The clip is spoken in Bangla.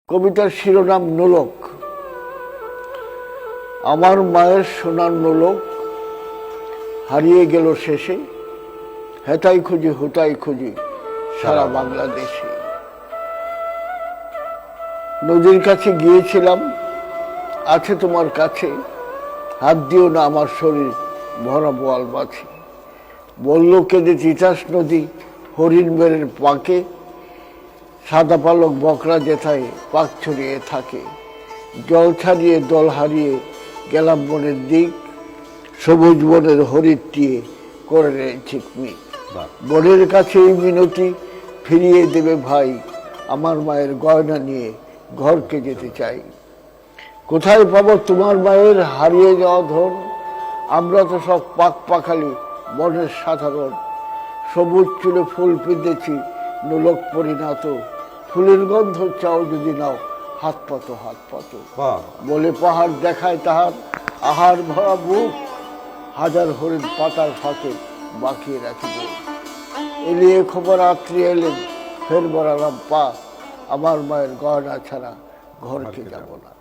কবিতার শিরোনাম নোলক। আমার মায়ের সোনার নোলক হারিয়ে গেল শেষে, হেতাই খুঁজি হুতাই খুঁজি সারা বাংলাদেশে। নদীর কাছে গিয়েছিলাম, আছে তোমার কাছে, হাত দিও না আমার শরীর ভরা বোয়াল মাছে। বলল কেঁদে তিতাস নদী হরিণ বেড়ের পাকে, সাদা পালক বকরা যেথায় পাক ছড়িয়ে থাকে। জল ছাড়িয়ে দল হারিয়ে গেলাম বনের দিক, সবুজ বনের হরিটিয়ে করে রয়েছে মিক। বনের কাছে এই মিনতি ফিরিয়ে দেবে ভাই, আমার মায়ের গয়না নিয়ে ঘরকে যেতে চাই। কোথায় পাবো তোমার মায়ের হারিয়ে যাওয়া ধন? আমরা তো সব পাক পাখালি বনের সাধারণ। সবুজ চুলে ফুল পিঁধেছি নোলক পরিণত, ফুলের গন্ধ চাও যদি নাও হাত পাতো হাত পাতো। বলে পাহাড় দেখায় তাহার আহার ভরা বুক, হাজার হরিণ পাতার ফাঁকে বাকিয়ে রাখিব। এলিয়ে খবর আত্রি এলেন, ফের বড়ালাম পা, আমার মায়ের গয়না ছাড়া ঘরকে যাব না।